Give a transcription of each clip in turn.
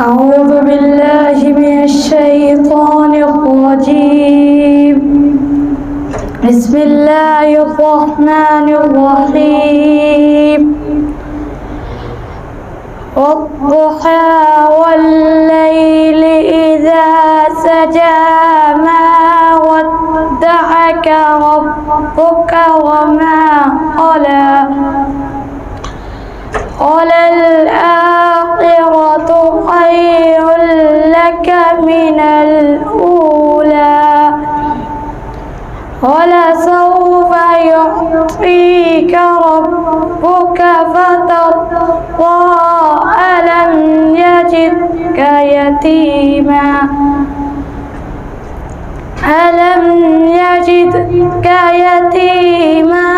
أعوذ بالله من الشيطان الرجيم. بسم الله الرحمن الرحيم. والضحى والليل إذا سجى ما ودعك ربك وما قلى وللآخرة خير لك من الأولى ولسوف يعطيك ربك فترضى ألم يجدك يتيما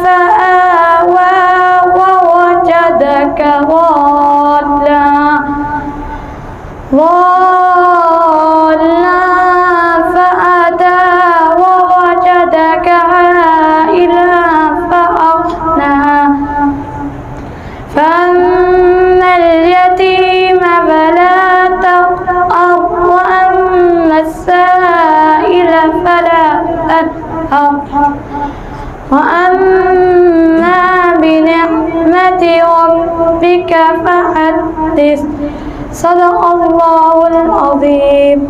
فآوى ووجدك ضالا فهدى ووجدك عائلا فأغنى فأما اليتيم فلا تقهر وأما السائل فلا تنهر وأما بنعمة ربك فحدث. صدق الله العظيم.